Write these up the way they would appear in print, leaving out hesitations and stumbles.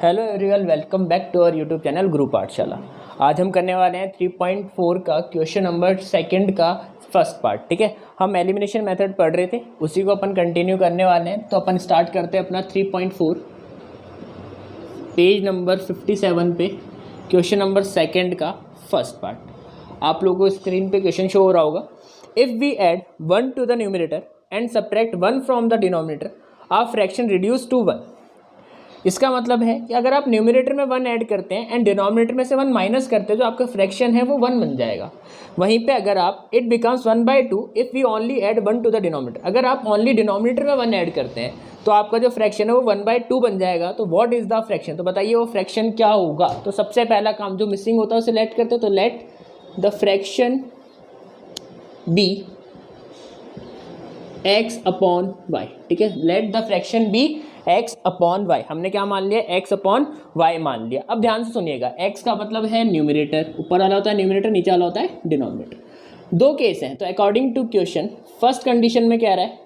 Hello everyone, welcome back to our YouTube channel Guru Pathshala. आज हम करने वाले हैं 3.4 का क्वेश्चन नंबर सेकंड का फर्स्ट पार्ट। ठीक है, हम एलिमिनेशन मेथड पढ़ रहे थे, उसी को अपन कंटिन्यू करने वाले हैं। तो अपन स्टार्ट करते हैं अपना 3.4 पेज नंबर 57 पे क्वेश्चन नंबर सेकंड का फर्स्ट पार्ट। आप लोगों को स्क्रीन पे क्वेश्चन शो हो रहा होगा। If we add 1 to the numerator and subtract 1 from the denominator, our fraction reduce to 1। इसका मतलब है कि अगर आप न्यूमरेटर में 1 ऐड करते हैं एंड डिनोमिनेटर में से 1 माइनस करते हैं, जो आपका फ्रैक्शन है वो 1 बन जाएगा। वहीं पे अगर आप it becomes 1/2 if we only add 1 to the denominator, अगर आप ओनली डिनोमिनेटर में 1 ऐड करते हैं तो आपका जो फ्रैक्शन है वो 1/2 बन जाएगा। तो व्हाट इज़ द फ्रैक्शन, तो बताइए वो फ्रैक्शन क्या होगा। तो सबसे पहला काम जो मिसिंग होता है उसे लेट करते हैं। तो let the fraction be x upon y. ठीक है, let the fraction be x upon y. हमने क्या मान लिया, x अपॉन वाई मान लिया। अब ध्यान से सुनिएगा, x का मतलब है न्यूमरेटर, ऊपर वाला होता है न्यूमरेटर, नीचे वाला होता है डिनोमिनेटर। दो केस हैं, तो according to question first condition में क्या रहा है।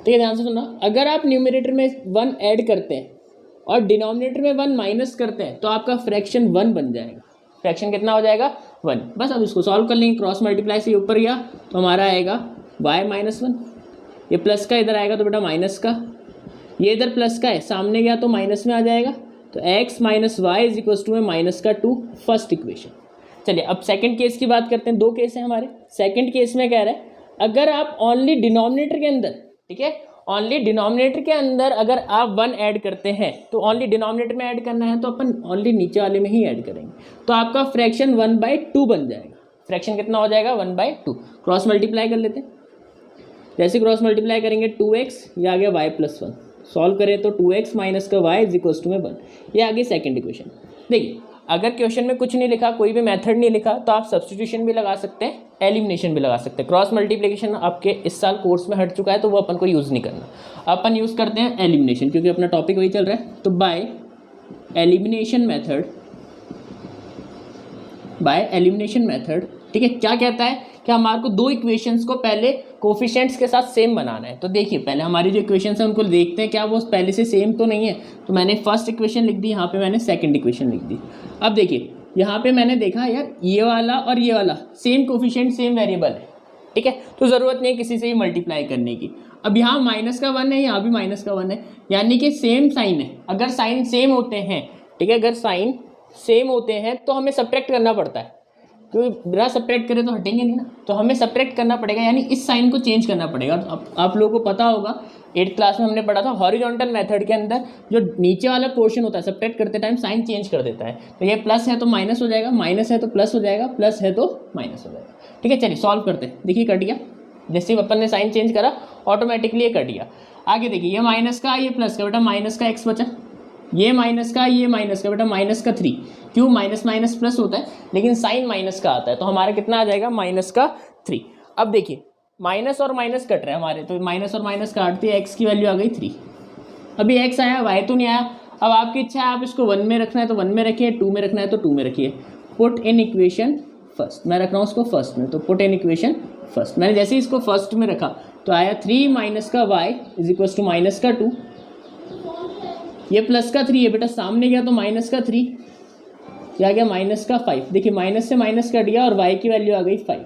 ठीक है, ध्यान से सुनना, अगर आप न्यूमरेटर में 1 ऐड करते हैं और डिनोमिनेटर में 1 माइनस करते हैं तो आपका फ्रैक्शन 1 बन जाएगा। फ्रैक्शन कितना हो जाएगा, 1। बस अब इसको सॉल्व कर लेंगे, क्रॉस मल्टीप्लाई से ऊपर गया तो हमारा आएगा y-1। ये प्लस का इधर आएगा तो बेटा माइनस का, ये इधर प्लस का है, सामने गया तो माइनस में आ जाएगा। तो x minus y is equal to में -2 फर्स्ट इक्वेशन। चलिए अब सेकंड केस की बात करते हैं। दो केस हैं हमारे। सेकंड केस में कह रहा है अगर आप ओनली डिनोमिनेटर के अंदर, ठीक है, ओनली डिनोमिनेटर के अंदर अगर आप 1 ऐड करते हैं तो ओनली डिनोमिनेटर में ऐड करना है तो अपन ओनली नीचे वाले में ही ऐड करेंगे, तो आपका फ्रैक्शन 1/2 बन जाएगा। फ्रैक्शन कितना हो जाएगा, 1/2। क्रॉस मल्टीप्लाई कर लेते हैं। जैसे क्रॉस मल्टीप्लाई करेंगे 2x, ये आ गया y+1। सॉल्व करें तो 2x माइनस का y इज इक्वल टू में 1। ये आ गई सेकंड इक्वेशन। देखिए, अगर क्वेश्चन में कुछ नहीं लिखा, कोई भी मेथड नहीं लिखा, तो आप सब्स्टिट्यूशन भी लगा सकते हैं, एलिमिनेशन भी लगा सकते हैं। क्रॉस मल्टीप्लिकेशन आपके इस साल कोर्स में हट चुका है तो वो अपन को यूज़ नहीं करना। अपन यूज़ करते हैं एलिमिनेशन, क्योंकि अपना टॉपिक वही चल रहा है। तो बाय एलिमिनेशन मेथड, ठीक है, क्या कहता है कि हमारे को दो इक्वेशंस को पहले कोफिशिएंट्स के साथ सेम बनाना है। तो देखिए, पहले हमारी जो इक्वेशंस हैं उनको देखते हैं क्या वो पहले से सेम तो नहीं है। तो मैंने फर्स्ट इक्वेशन लिख दी, यहाँ पे मैंने सेकंड इक्वेशन लिख दी। अब देखिए, यहाँ पे मैंने देखा यार ये वाला और ये वाला सेम कोफिशिएंट सेम वेरिएबल है, ठीक है, तो ज़रूरत नहीं है किसी से ही मल्टीप्लाई करने की। अब यहाँ -1 है, यहाँ भी -1 है, यानी कि सेम साइन है। अगर साइन सेम होते हैं, ठीक है, अगर साइन सेम होते हैं तो हमें सब्ट्रैक्ट करना पड़ता है, क्योंकि बिना सब्ट्रैक्ट करें तो हटेंगे नहीं ना, तो हमें सब्ट्रैक्ट करना पड़ेगा, यानी इस साइन को चेंज करना पड़ेगा। तो आप लोगों को पता होगा 8th क्लास में हमने पढ़ा था हॉरिजॉन्टल मेथड के अंदर जो नीचे वाला पोर्शन होता है सब्ट्रैक्ट करते टाइम साइन चेंज कर देता है। तो ये प्लस है तो माइनस हो जाएगा, माइनस है तो प्लस हो जाएगा, प्लस है तो माइनस हो जाएगा। ठीक है, चलिए सॉल्व करते हैं। देखिए कट गया, जैसे अपन ने साइन चेंज करा ऑटोमेटिकली ये कट गया। आगे देखिए, ये माइनस का ये प्लस का, बेटा माइनस का x बचा, ये माइनस का ये माइनस का, बेटा -3। क्यों, माइनस माइनस प्लस होता है लेकिन साइन माइनस का आता है, तो हमारा कितना आ जाएगा -3। अब देखिए माइनस और माइनस कट रहे हैं हमारे, तो माइनस और माइनस काटते हैं, x की वैल्यू आ गई 3। अभी x आया, y तो नहीं आया। अब आपकी इच्छा है, आप इसको 1 में रखना है तो 1 में रखिए, 2 में रखना है तो 2 में रखिए। पुट इन इक्वेशन फर्स्ट, मैं रख रहा हूँ उसको फर्स्ट में, तो पुट इन इक्वेशन फर्स्ट। मैंने जैसे ही इसको फर्स्ट में रखा तो आया 3 माइनस का y इज इक्वल टू -2। ये प्लस का 3 है बेटा, सामने गया तो -3, ये आ गया -5। देखिए माइनस से माइनस कट गया और y की वैल्यू आ गई 5।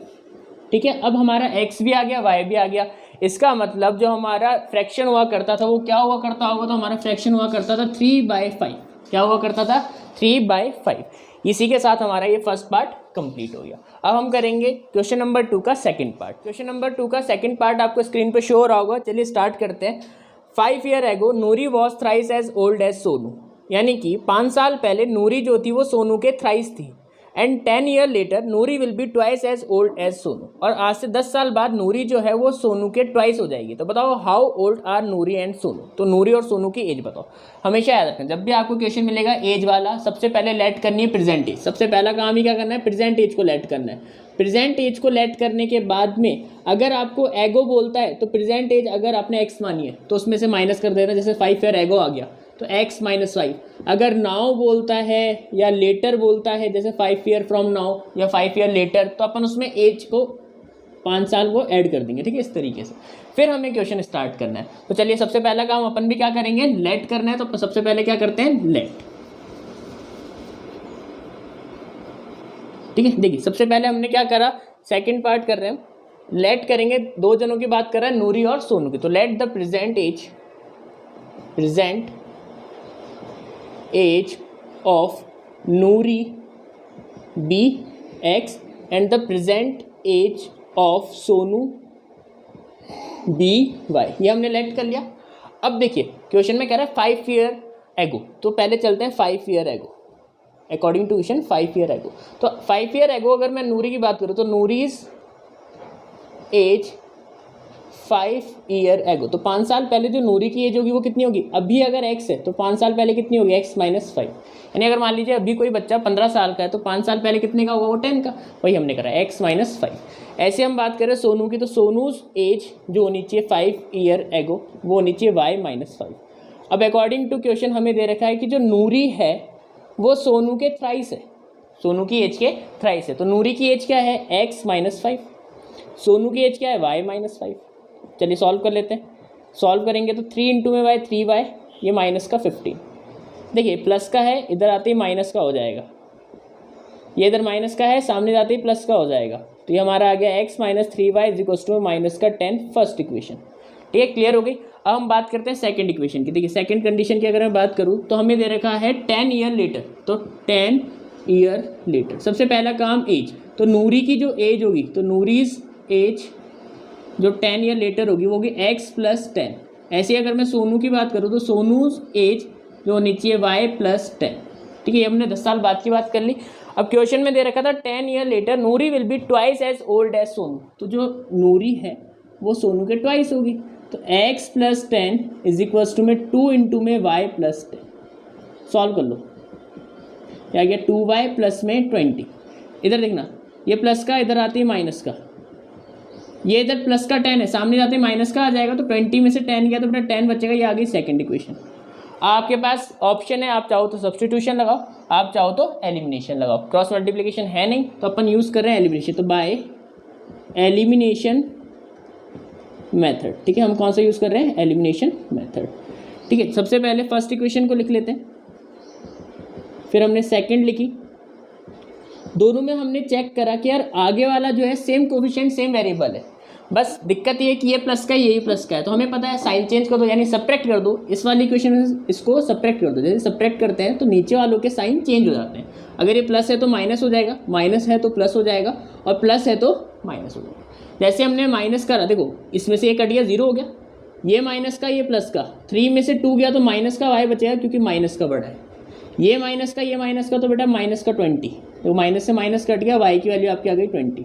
ठीक है, अब हमारा x भी आ गया, y भी आ गया। इसका मतलब जो हमारा फ्रैक्शन हुआ करता था वो क्या हुआ करता होगा, तो हमारा फ्रैक्शन हुआ करता था 3/5। क्या हुआ करता था, 3/5। इसी के साथ हमारा ये फर्स्ट पार्ट कंप्लीट हो गया। अब हम करेंगे क्वेश्चन नंबर 2 का सेकंड पार्ट। क्वेश्चन नंबर 2 का सेकंड पार्ट आपको स्क्रीन पे शो हो रहा होगा। चलिए स्टार्ट करते हैं। 5 years ago Noori was thrice as old as Sonu, यानी कि 5 साल पहले नूरी जो थी वो सोनू के थ्राइस थी। And 10 years later Noori will be twice as old as Sonu, और आज से 10 साल बाद नूरी जो है वो सोनू के ट्वाइस हो जाएगी। तो बताओ how old are Noori and Sonu. तो नूरी और सोनू की एज बताओ। हमेशा याद रखना, जब भी आपको क्वेश्चन मिलेगा एज वाला, सबसे पहले लेट करनी है प्रेजेंट एज। सबसे पहला काम ही क्या करना है, प्रेजेंट एज को लेट करना है। प्रेजेंट एज को लेट करने के बाद में अगर आपको एगो बोलता है तो प्रेजेंट एज अगर आपने एक्स मानी है तो उसमें से माइनस कर देना, जैसे 5 years एगो आ गया तो x - 5। अगर नाउ बोलता है या लेटर बोलता है, जैसे 5 years फ्रॉम नाउ या 5 years लेटर, तो अपन उसमें एज को 5 साल वो ऐड कर देंगे, ठीक है, इस तरीके से। फिर हमें क्वेश्चन स्टार्ट करना है। तो चलिए सबसे पहला काम अपन भी क्या करेंगे, लेट करना है। तो सबसे पहले क्या करते हैं, लेट, ठीक है। देखिए सबसे पहले हमने क्या करा, सेकंड पार्ट कर रहे हैं, लेट करेंगे। दो जनों की बात कर रहा है, नूरी और सोनू की। तो let the present age of Noori be x and the present age of Sonu be y. ये हमने लेट कर लिया। अब देखिए क्वेश्चन में कह रहा है 5 ईयर एगो, तो पहले चलते हैं 5 year ago, according to question 5 year ago. तो 5 ईयर एगो अगर मैं नूरी की बात करूँ तो नूरीज एज 5 ईयर एगो, तो 5 साल पहले जो नूरी की एज होगी वो कितनी होगी, अभी अगर x है तो 5 साल पहले कितनी होगी, x माइनस 5। यानी अगर मान लीजिए अभी कोई बच्चा 15 साल का है तो 5 साल पहले कितने का होगा, वो 10 का, वही हमने करा x माइनस 5। ऐसे हम बात करें सोनू की, तो सोनूज एज जो होनी चाहिए 5 ईयर एगो वो होनी चाहिए y माइनस 5। अब अकॉर्डिंग टू क्वेश्चन हमें दे रखा है कि जो नूरी है वो सोनू के थ्राइस है, सोनू की एज के थ्राइस है। तो नूरी की एज क्या है, x माइनस 5, सोनू की एज क्या है, y माइनस 5। चलिए सॉल्व कर लेते हैं। सॉल्व करेंगे तो 3 इंटू में y 3y, ये माइनस का 15। देखिए प्लस का है, इधर आते ही माइनस का हो जाएगा, ये इधर माइनस का है, सामने जाते ही प्लस का हो जाएगा। तो ये हमारा आ गया x minus 3y is equals to minus का 10, फर्स्ट इक्वेशन। ठीक है, क्लियर हो गई। अब हम बात करते हैं सेकंड इक्वेशन की। देखिए सेकंड कंडीशन की अगर मैं बात करूँ तो हमें दे रखा है 10 ईयर लेटर, तो 10 ईयर लेटर सबसे पहला काम एज, तो नूरी की जो एज होगी, तो नूरीज एज जो 10 ईयर लेटर होगी वो होगी x प्लस 10। ऐसे अगर मैं सोनू की बात करूँ तो सोनूज एज जो नीचे है y प्लस 10। ठीक है, ये हमने 10 साल बाद की बात कर ली। अब क्वेश्चन में दे रखा था 10 year later Noori will be twice as old as Sonu, तो जो नूरी है वो सोनू के ट्वाइस होगी। तो x plus 10 is equals to में 2 इंटू में y प्लस 10। सॉल्व कर लो, क्या गया 2y प्लस में 20। इधर देखना, ये प्लस का इधर आती है माइनस का, ये इधर प्लस का 10 है, सामने जाते माइनस का आ जाएगा। तो 20 में से 10 गया तो अपना 10 बचेगा। ये आ गई सेकंड इक्वेशन। आपके पास ऑप्शन है, आप चाहो तो सब्स्टिट्यूशन लगाओ, आप चाहो तो एलिमिनेशन लगाओ। क्रॉस मल्टीप्लिकेशन है नहीं तो अपन यूज़ कर रहे हैं एलिमिनेशन, तो बाय एलिमिनेशन मेथड। ठीक है, हम कौन सा यूज़ कर रहे हैं, एलिमिनेशन मेथड। ठीक है, सबसे पहले फर्स्ट इक्वेशन को लिख लेते हैं, फिर हमने सेकेंड लिखी। दोनों में हमने चेक करा कि यार आगे वाला जो है सेम कोफिशिएंट सेम वेरिएबल है, बस दिक्कत ये है कि ये प्लस का है यही प्लस का है। तो हमें पता है साइन चेंज कर दो, यानी सब्ट्रैक्ट कर दो। इस वाली इक्वेशन में इसको सब्ट्रैक्ट कर दो, जैसे सब्ट्रैक्ट करते हैं तो नीचे वालों के साइन चेंज हो जाते हैं। अगर ये प्लस है तो माइनस हो जाएगा, माइनस है तो प्लस हो जाएगा, और प्लस है तो माइनस हो जाएगा। जैसे हमने माइनस करा, देखो इसमें से ये कट गया, 0 हो गया, ये माइनस का ये प्लस का, 3 में से 2 गया तो माइनस का y बचेगा क्योंकि माइनस का बड़ा है, ये माइनस का ये माइनस का, तो बेटा माइनस का 20, तो माइनस से माइनस कट गया, y की वैल्यू आपकी आ गई 20।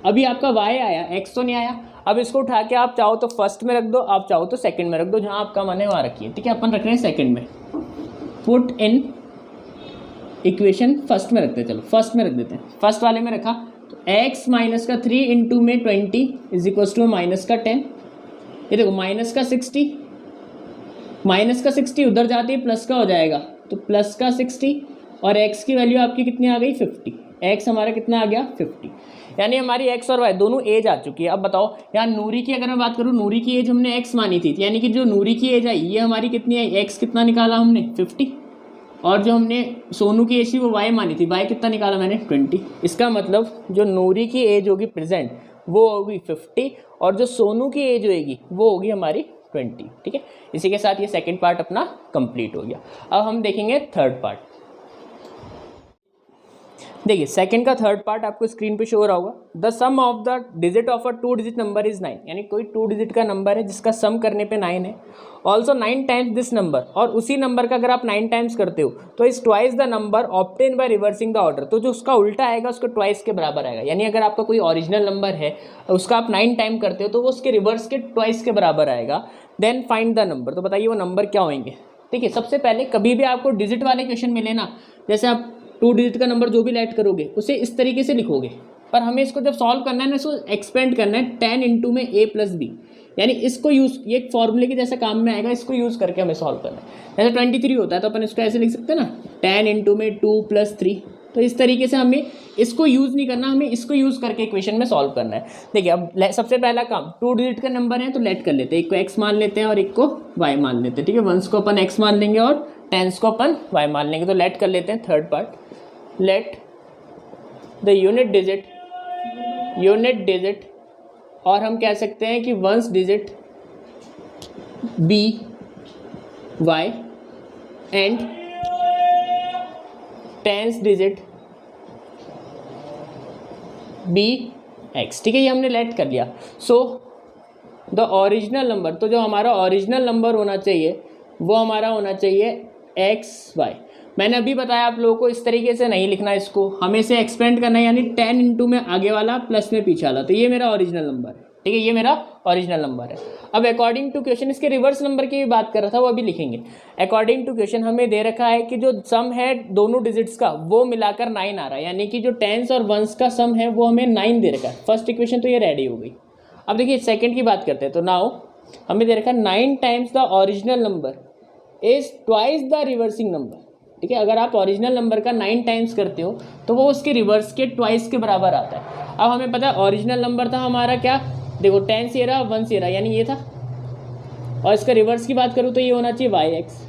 अभी आपका y आया, x तो नहीं आया। अब इसको उठा के आप चाहो तो फर्स्ट में रख दो, आप चाहो तो सेकंड में रख दो, जहाँ आपका मन है वहाँ रखिए। ठीक है, अपन रख रहे हैं सेकंड में, पुट इन इक्वेशन फर्स्ट में रखते हैं। चलो फर्स्ट में रख देते हैं, फर्स्ट वाले में रखा तो x माइनस का 3 इंटू में 20 इज इक्वल्स टू माइनस का 10। ये देखो माइनस का 60, माइनस का 60 उधर जाती है प्लस का हो जाएगा, तो प्लस का 60 और x की वैल्यू आपकी कितनी आ गई 50। x हमारा कितना आ गया 50, यानी हमारी x और y दोनों एज आ चुकी है। अब बताओ यहाँ नूरी की अगर मैं बात करूँ, नूरी की एज हमने x मानी थी, यानी कि जो नूरी की एज आई ये हमारी कितनी आई, x कितना निकाला हमने 50, और जो हमने सोनू की एज थी वो y मानी थी, y कितना निकाला मैंने 20। इसका मतलब जो नूरी की एज होगी प्रेजेंट वो होगी 50, और जो सोनू की एज होगी वो होगी हमारी 20। ठीक है, इसी के साथ ये सेकंड पार्ट अपना कंप्लीट हो गया। अब हम देखेंगे थर्ड पार्ट। देखिए सेकंड का थर्ड पार्ट आपको स्क्रीन पे शो हो रहा होगा। The sum of the digit of a 2 digit number is 9, यानी कोई 2 डिजिट का नंबर है जिसका सम करने पे 9 है। ऑल्सो 9 टाइम्स दिस नंबर, और उसी नंबर का अगर आप 9 टाइम्स करते हो तो is twice the number obtain by reversing the order, तो जो उसका उल्टा आएगा उसको ट्वाइस के बराबर आएगा। यानी अगर आपका कोई ओरिजिनल नंबर है उसका आप 9 टाइम करते हो तो वो उसके रिवर्स के ट्वाइस के बराबर आएगा। देन फाइंड द नंबर, तो बताइए वो नंबर क्या होंगे। देखिए सबसे पहले कभी भी आपको डिजिट वाले क्वेश्चन मिले ना, जैसे आप 2 डिजिट का नंबर जो भी ऐड करोगे उसे इस तरीके से लिखोगे, पर हमें इसको जब सॉल्व करना है ना, इसको एक्सपेंड करना है 10 इंटू में a प्लस बी, यानी इसको यूज़, ये एक फॉर्मूले के जैसे काम में आएगा, इसको यूज़ करके हमें सॉल्व करना है। जैसे 23 होता है तो अपन इसको ऐसे लिख सकते हैं ना, 10 इंटू में 2 प्लस 3, तो इस तरीके से हमें इसको यूज़ नहीं करना, हमें इसको यूज़ करके इक्वेशन में सॉल्व करना है। देखिए अब सबसे पहला काम 2 डिजिट का नंबर है तो लेट कर लेते हैं, एक को x मान लेते हैं और एक को y मान लेते हैं, ठीक है। वंस को अपन x मान लेंगे और टेंस को अपन y मान लेंगे। तो लेट कर लेते हैं third part, let the unit digit और हम कह सकते हैं कि ones digit be y and tens digit be x, ठीक है। ये हमने लेट कर लिया। सो द ओरिजिनल नंबर, तो जो हमारा ओरिजिनल नंबर होना चाहिए वो हमारा होना चाहिए एक्स वाई। मैंने अभी बताया आप लोगों को इस तरीके से नहीं लिखना, इसको हमें इसे एक्सपेंड करना है, यानी 10 इंटू में आगे वाला प्लस में पीछे वाला। तो ये मेरा ओरिजिनल नंबर है, ठीक है, ये मेरा ओरिजिनल नंबर है। अब अकॉर्डिंग टू क्वेश्चन इसके रिवर्स नंबर की भी बात कर रहा था, वो अभी लिखेंगे। अकॉर्डिंग टू क्वेश्चन हमें दे रखा है कि जो सम है दोनों डिजिट्स का वो मिलाकर 9 आ रहा है, यानी कि जो टेंस और वंस का सम है वो हमें 9 दे रखा है। फर्स्ट इक्वेशन तो ये रेडी हो गई। अब देखिए सेकंड की बात करते हैं। तो नाउ हमें दे रखा है 9 times the original number is twice the reversing number, ठीक है। अगर आप ओरिजिनल नंबर का 9 टाइम्स करते हो तो वो उसके रिवर्स के ट्वाइस के बराबर आता है। अब हमें पता है ओरिजिनल नंबर था हमारा क्या, देखो 10 से रहा 1 से रहा, यानी ये था। और इसका रिवर्स की बात करूँ तो ये होना चाहिए वाई एक्स।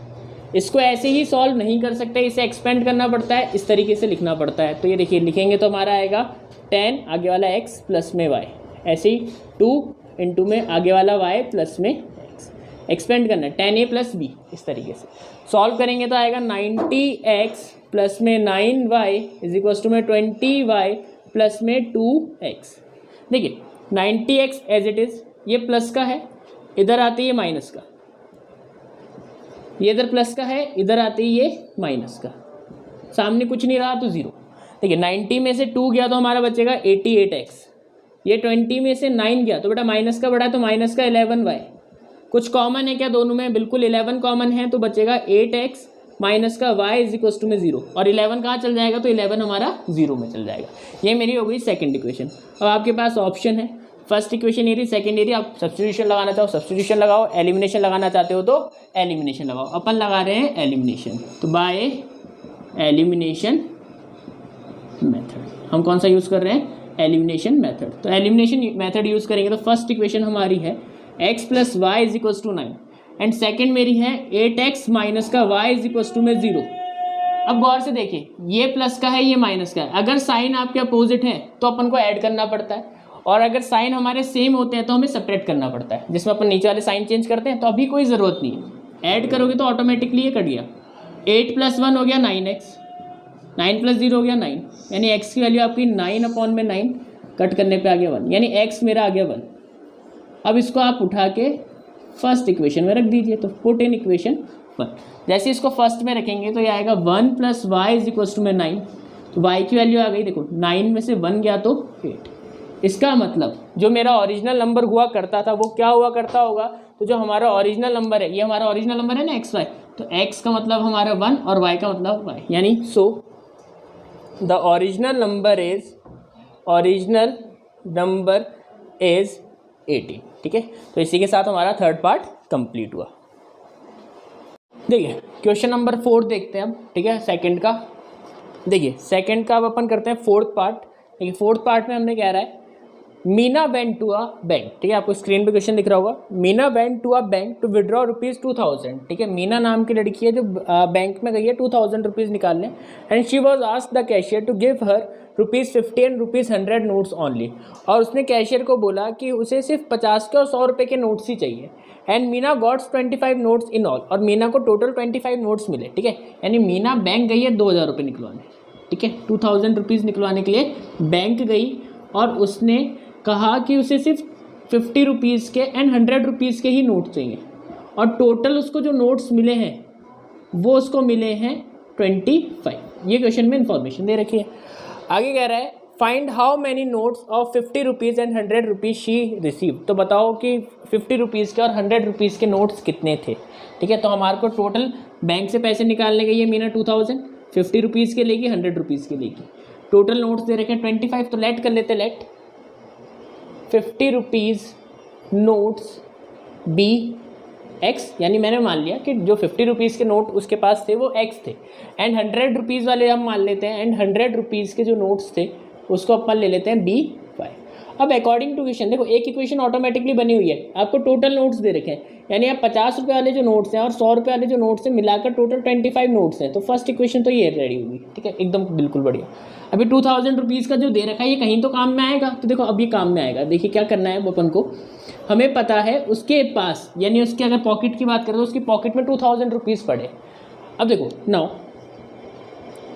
इसको ऐसे ही सॉल्व नहीं कर सकते, इसे एक्सपेंड करना पड़ता है, इस तरीके से लिखना पड़ता है। तो ये देखिए लिखेंगे तो हमारा आएगा 10 आगे वाला x प्लस में y, ऐसे ही 2 इंटू में आगे वाला y प्लस में x, एक्सपेंड करना है 10a प्लस b। इस तरीके से सॉल्व करेंगे तो आएगा 90x प्लस में 9y इज इक्वल्स टू में 20y प्लस में 2x। देखिए 90x एज इट इज़, ये प्लस का है, इधर आती है माइनस का, ये इधर प्लस का है, इधर आती है ये माइनस का, सामने कुछ नहीं रहा तो 0। देखिए 90 में से 2 गया तो हमारा बचेगा 88x, ये 20 में से 9 गया तो बेटा माइनस का बढ़ा तो माइनस का 11y। कुछ कॉमन है क्या दोनों में, बिल्कुल 11 कॉमन है, तो बचेगा 8x माइनस का y इज इक्वल्स टू में 0। और 11 कहाँ चल जाएगा, तो 11 हमारा 0 में चल जाएगा। ये मेरी हो गई सेकंड इक्वेशन। अब आपके पास ऑप्शन है, फर्स्ट इक्वेशन ये रही, सेकंड ये रही। आप सब्स्टिट्यूशन लगाना चाहो सब्स्टिट्यूशन लगाओ, एलिमिनेशन लगाना चाहते हो तो एलिमिनेशन लगाओ। अपन लगा रहे हैं एलिमिनेशन, तो बाय एलिमिनेशन मेथड हम कौन सा यूज़ कर रहे हैं, एलिमिनेशन मेथड। तो एलिमिनेशन मेथड यूज़ करेंगे तो फर्स्ट इक्वेशन हमारी है x plus y is equals to 9 and second मेरी है 8x माइनस का y इज इक्वल्स टू में 0। अब गौर से देखिए ये प्लस का है ये माइनस का है, अगर साइन आपके अपोजिट है तो अपन को ऐड करना पड़ता है, और अगर साइन हमारे सेम होते हैं तो हमें सेपरेट करना पड़ता है, जिसमें अपन नीचे वाले साइन चेंज करते हैं। तो अभी कोई ज़रूरत नहीं है, ऐड करोगे तो ऑटोमेटिकली ये कट गया। 8 प्लस 1 हो गया 9x, 9 प्लस 0 हो गया 9, यानी x की वैल्यू आपकी 9/9, कट करने पे आ गया 1, यानी x मेरा आ गया 1। अब इसको आप उठा के फर्स्ट इक्वेशन में रख दीजिए, तो पुट इन इक्वेशन 1। जैसे इसको फर्स्ट में रखेंगे तो ये आएगा 1 plus y is equals to में 9, तो y की वैल्यू आ गई, देखो 9 में से 1 गया तो 8। इसका मतलब जो मेरा ओरिजिनल नंबर हुआ करता था वो क्या हुआ करता होगा, तो जो हमारा ओरिजिनल नंबर है, ये हमारा ओरिजिनल नंबर है ना एक्स वाई, तो x का मतलब हमारा 1 और y का मतलब y, यानी so the original number is 18, ठीक है। तो इसी के साथ हमारा थर्ड पार्ट कंप्लीट हुआ। देखिए क्वेश्चन नंबर 4 देखते हैं अब, ठीक है, सेकंड का। देखिए सेकंड का अब अपन करते हैं फोर्थ पार्ट। देखिए फोर्थ पार्ट में हमने कह रहा है Meena went to a bank, ठीक है, आपको स्क्रीन पे क्वेश्चन दिख रहा होगा। Meena went to a bank to withdraw ₹2000, ठीक है। मीना नाम की लड़की है जो बैंक में गई है 2000 रुपीज़ निकालने, and she was asked the cashier to give her ₹50 and ₹100 notes only, और उसने कैशियर को बोला कि उसे सिर्फ 50 के और 100 रुपये के नोट्स ही चाहिए। And Meena gots 25 notes in all, और मीना को टोटल 25 नोट्स मिले, ठीक है। यानी मीना बैंक गई है 2000 रुपये निकलवाने, ठीक है, 2000 रुपीज़ निकलवाने के लिए बैंक गई, और उसने कहा कि उसे सिर्फ 50 रुपीज़ के एंड 100 रुपीज़ के ही नोट चाहिए, और टोटल उसको जो नोट्स मिले हैं वो उसको मिले हैं 25। ये क्वेश्चन में इंफॉर्मेशन दे रखी है। आगे कह रहा है find how many notes of 50 rupees and 100 rupees she receive, तो बताओ कि 50 रुपीज़ के और 100 रुपीज़ के नोट्स कितने थे, ठीक है। तो हमारे को टोटल बैंक से पैसे निकालने गई है मीना 2000, 50 रुपीज़ के लेगी 100 रुपीज़ के लेगी, टोटल नोट्स दे रखे हैं 25। तो लेट कर लेते, let 50 rupees notes be x, यानी मैंने मान लिया कि जो 50 रुपीज़ के नोट उसके पास थे वो एक्स थे, एंड 100 रुपीज़ वाले हम मान लेते हैं, एंड 100 रुपीज़ के जो नोट्स थे उसको अपन ले लेते हैं बी वाई। अब अकॉर्डिंग टू क्वेश्चन देखो, एक इक्वेशन ऑटोमेटिकली बनी हुई है, आपको टोटल नोट्स दे रखे हैं, यानी आप 50 रुपये वाले जो नोट्स हैं और 100 रुपये वाले जो नोट्स हैं मिलाकर टोटल 25 नोट्स हैं, तो फर्स्ट इक्वेशन तो ये रेडी होगी, ठीक है, एकदम बिल्कुल बढ़िया। अभी 2000 रुपीज़ का जो दे रखा है ये कहीं तो काम में आएगा, तो देखो अब ये काम में आएगा। देखिए क्या करना है अपन को, हमें पता है उसके पास, यानी उसके अगर पॉकेट की बात करें तो उसकी पॉकेट में 2000 रुपीज़ पड़े। अब देखो नाउ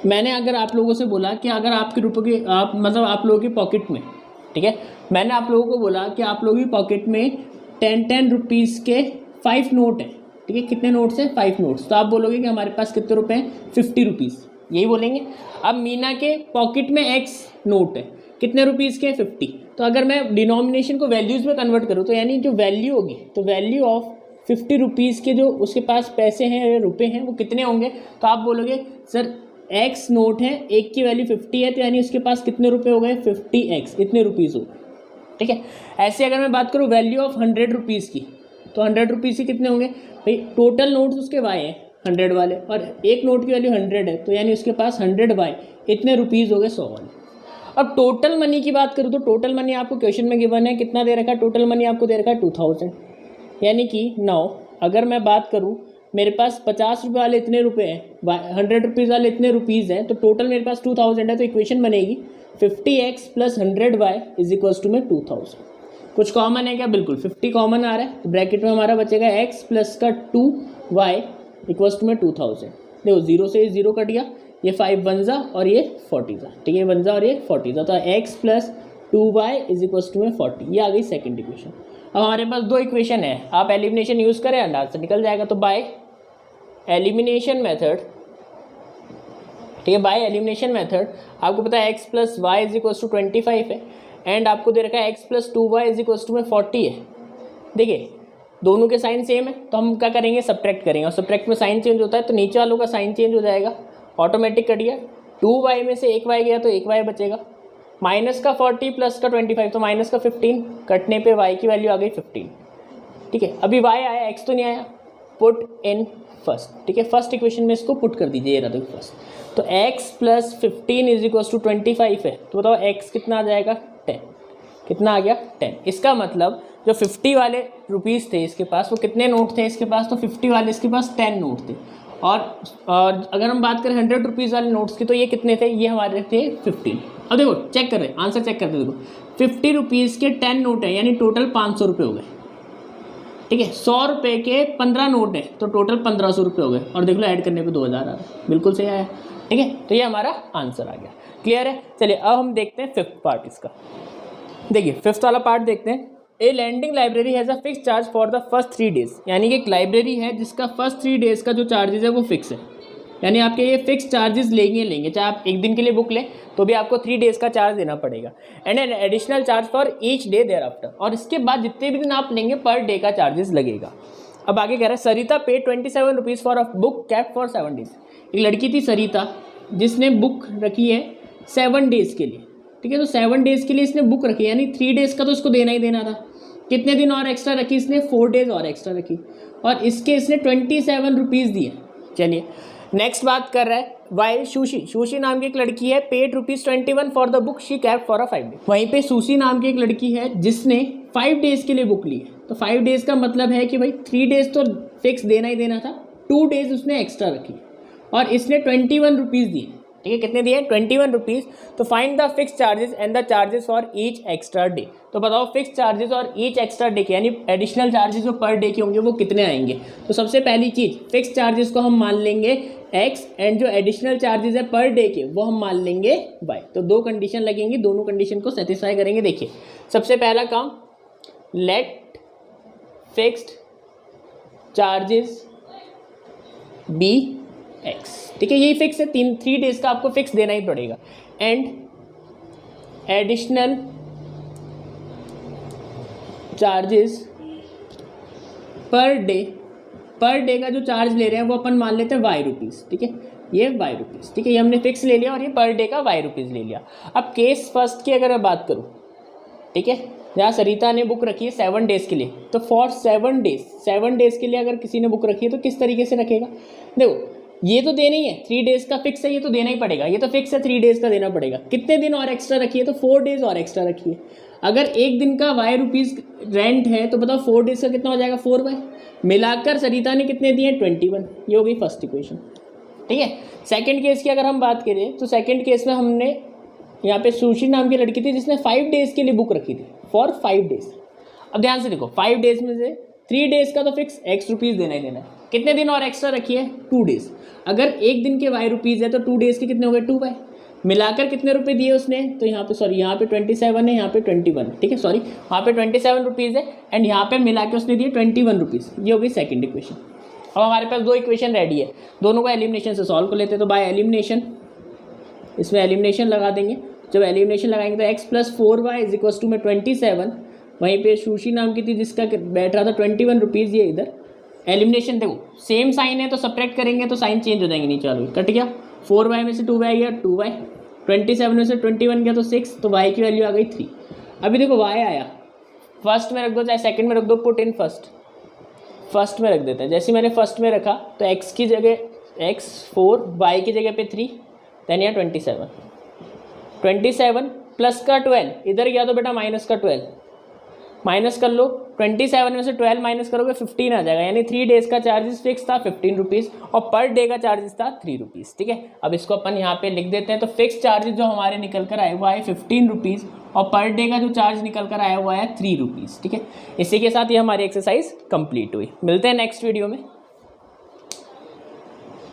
मैंने अगर आप लोगों से बोला कि अगर आपके रुपये की आप मतलब आप लोगों की पॉकेट में, ठीक है, मैंने आप लोगों को बोला कि आप लोगों की पॉकेट में 10 रुपीज़ के 5 नोट हैं, ठीक है, कितने नोट्स हैं 5 नोट्स, तो आप बोलोगे कि हमारे पास कितने रुपए हैं 50 रुपीज़, यही बोलेंगे। अब मीना के पॉकेट में एक्स नोट है, कितने रुपीज़ के 50, तो अगर मैं डिनोमिनेशन को वैल्यूज़ में कन्वर्ट करूँ तो यानी जो वैल्यू होगी, तो वैल्यू ऑफ 50 रुपीज़ के जो उसके पास पैसे हैं या रुपये हैं वो कितने होंगे, तो आप बोलोगे सर एक्स नोट है, एक की वैल्यू 50 है, तो यानी उसके पास कितने रुपए हो गए 50x, इतने रुपीज़ हो गए, ठीक है। ऐसे अगर मैं बात करूँ वैल्यू ऑफ 100 रुपीज़ की, तो 100 रुपीज़ के कितने होंगे भाई, टोटल नोट्स उसके वाई हैं 100 वाले, और एक नोट की वैल्यू 100 है, तो यानी उसके पास 100 वाई, इतने रुपीज़ हो गए 100 वाले। अब टोटल मनी की बात करूँ तो टोटल मनी आपको क्वेश्चन में गिवन है, कितना दे रखा है, टोटल मनी आपको दे रखा है 2000, यानी कि नाउ अगर मैं बात करूँ मेरे पास 50 रुपये वाले इतने रुपए हैं, 100 रुपीज़ वाले इतने रुपीज़ हैं, तो टोटल मेरे पास 2000 है, तो इक्वेशन बनेगी 50x plus 100y is equals to में 2000। कुछ कॉमन है क्या, बिल्कुल 50 कॉमन आ रहा है, तो ब्रैकेट में हमारा बचेगा x प्लस का 2y इक्वल्स टू में 2000। देखो 0 से 0 कट गया, ये 5 वन जा और ये 40 जा, ठीक है, 1 जा और ये 40 जा, तो x plus 2y is equals to में 40, ये आ गई सेकेंड इक्वेशन। अब हमारे पास दो इक्वेशन है, आप एलिमिनेशन यूज़ करें अंदाज से निकल जाएगा, तो बाय एलिमिनेशन मेथड, ठीक है, बाय एलिमिनेशन मेथड आपको पता है x plus y is equals to 25 है, एंड आपको दे रखा है x plus 2y is equals to में 40 है। देखिए दोनों के साइन सेम है, तो हम क्या करेंगे सब्ट्रैक्ट करेंगे, और सब्ट्रैक्ट में साइन चेंज होता है, तो नीचे वालों का साइन चेंज हो जाएगा, ऑटोमेटिक कट गया, 2y में से 1y गया तो 1y बचेगा, माइनस का 40 प्लस का 25 तो माइनस का 15, कटने पे y की वैल्यू आ गई 15, ठीक है। अभी y आया, x तो नहीं आया, पुट इन फर्स्ट, ठीक है, फर्स्ट इक्वेशन में इसको पुट कर दीजिए, ये रहा देखो फर्स्ट, तो x plus 15 is equals to 25 है, तो बताओ x कितना आ जाएगा 10, कितना आ गया 10। इसका मतलब जो 50 वाले रुपीज़ थे इसके पास, वो कितने नोट थे इसके पास, तो 50 वाले इसके पास 10 नोट थे, और अगर हम बात करें 100 रुपीज़ वाले नोट्स की तो ये कितने थे, ये हमारे थे 15। अब देखो चेक कर रहे हैं, आंसर चेक करते देखो, 50 रुपीज़ के 10 नोट है, यानी टोटल 500 रुपये हो गए, ठीक है, 100 रुपये के 15 नोट है, तो टोटल 1500 रुपये हो गए, और देख लो ऐड करने पे 2000 आ रहा है, बिल्कुल सही आया, ठीक है, तो ये हमारा आंसर आ गया, क्लियर है। चलिए अब हम देखते हैं फिफ्थ पार्ट इसका, देखिए फिफ्थ वाला पार्ट देखते हैं। A lending library has a fix charge for the first 3 days, यानी कि एक लाइब्रेरी है जिसका फर्स्ट 3 डेज का जो चार्जेस है वो फिक्स है, यानी आपके ये फिक्स चार्जेस लेंगे, चाहे आप एक दिन के लिए बुक लें तो भी आपको 3 डेज का चार्ज देना पड़ेगा, and an additional charge for each day thereafter, और इसके बाद जितने भी दिन आप लेंगे पर डे का चार्जेस लगेगा। अब आगे कह रहा है सरिता पे 27 rupees for a book cap for 7 days. एक लड़की थी सरिता जिसने बुक रखी है 7 डेज़ के लिए, ठीक है, तो 7 डेज़ के लिए इसने बुक रखी, यानी 3 डेज़ का तो इसको देना ही देना था। कितने दिन और एक्स्ट्रा रखी इसने, 4 डेज़ और एक्स्ट्रा रखी, और इसके इसने 27 रुपीज़ दिए। चलिए नेक्स्ट बात कर रहा है वाइल सुशी नाम की एक लड़की है, paid ₹21 for the book she cap for a 5 day. वहीं पे सुशी नाम की एक लड़की है जिसने 5 डेज़ के लिए बुक ली है, तो 5 डेज़ का मतलब है कि भाई 3 डेज़ तो फिक्स देना ही देना था, 2 डेज़ उसने एक्स्ट्रा रखी, और इसने 21 रुपीज़ दिए, ठीक है, कितने दिए 21 रुपीज़। तो find the fix charges and the charges for each extra day, तो बताओ फिक्स चार्जेस और ईच एक्स्ट्रा डे के यानी एडिशनल चार्जेस जो पर डे के होंगे वो कितने आएंगे। तो सबसे पहली चीज़ फिक्स चार्जेस को हम मान लेंगे x, एंड जो एडिशनल चार्जेस है पर डे के वो हम मान लेंगे y। तो 2 कंडीशन लगेंगी, दोनों कंडीशन को सेटिस्फाई करेंगे। देखिए सबसे पहला काम, let fixed charges be x, ठीक है, यही फिक्स है, 3 डेज़ का आपको फिक्स देना ही पड़ेगा, and additional charges per day का जो चार्ज ले रहे हैं वो अपन मान लेते हैं y रुपीज़, ठीक है, ये y रुपीज़, ठीक है, ये हमने फिक्स ले लिया और ये पर डे का y रुपीज़ ले लिया। अब केस फर्स्ट की अगर मैं बात करूँ, ठीक है, जहाँ सरिता ने बुक रखी है 7 डेज़ के लिए, तो फॉर 7 डेज़ के लिए अगर किसी ने बुक रखी है तो किस तरीके से रखेगा। देखो ये तो देना ही है, 3 डेज़ का फिक्स है, ये तो देना ही पड़ेगा, ये तो फिक्स है 3 डेज़ का देना पड़ेगा। कितने दिन और एक्स्ट्रा रखिए, तो 4 डेज़ और एक्स्ट्रा रखिए। अगर एक दिन का y रुपीज़ रेंट है तो बताओ 4 डेज़ का कितना हो जाएगा, 4y। मिलाकर सरिता ने कितने दिए, 21। ये हो गई फर्स्ट इक्वेशन, ठीक है। सेकंड केस की अगर हम बात करें तो सेकंड केस में हमने यहाँ पे सुशी नाम की लड़की थी जिसने 5 डेज़ के लिए बुक रखी थी, फॉर 5 डेज़। अब ध्यान से देखो 5 डेज़ में से 3 डेज़ का तो फिक्स x रुपीज़ देना ही देना है। कितने दिन और एक्स्ट्रा रखिए, 2 डेज़। अगर एक दिन के y रुपीज़ है तो 2 डेज़ के कितने हो गए, 2y। मिलाकर कितने रुपए दिए उसने, तो यहाँ पे सॉरी यहाँ पे 27 है, यहाँ पे 21, ठीक है, सॉरी वहाँ पे 27 रुपीज़ है एंड यहाँ पे मिला के उसने दिए 21 रुपीज़। ये हो गई सेकंड इक्वेशन। अब हमारे पास 2 इक्वेशन रेडी है, दोनों को एलिमिनेशन से सॉल्व कर लेते हैं। तो बाय एलिमिनेशन, इसमें एलिमिनेशन लगा देंगे। जब एलिमिनेशन लगाएंगे तो x + 4y = में 27, वहीं पे सुशी नाम की थी जिसका बैठ रहा था 21 रुपीज़, ये इधर एलिमिनेशन देखो सेम साइन है तो सब्ट्रैक्ट करेंगे तो साइन चेंज हो जाएंगे, नीचे वाले कट गया। 4y में से 2y गया 2y, 27 में से 21 गया तो 6, तो y की वैल्यू आ गई 3। अभी देखो y आया, फर्स्ट में रख दो चाहे सेकंड में रख दो, पुट इन फर्स्ट में रख देते हैं। जैसे मैंने फर्स्ट में रखा तो x की जगह x 4, y की जगह पे 3, देन यहाँ 27 प्लस का 12 इधर गया तो बेटा माइनस का 12, माइनस कर लो। 27 में से 12 माइनस करोगे 15 आ जाएगा, यानी 3 डेज़ का चार्जेस फिक्स था 15 रुपीज़ और पर डे का चार्जेस था 3 रुपीज़, ठीक है। अब इसको अपन यहाँ पे लिख देते हैं। तो फिक्स चार्जेस जो हमारे निकल कर आए वो आए 15 रुपीज़ और पर डे का जो चार्ज निकल कर आया वो आया 3 रुपीज़, ठीक है। इसी के साथ ये हमारी एक्सरसाइज कंप्लीट हुई। मिलते हैं नेक्स्ट वीडियो में।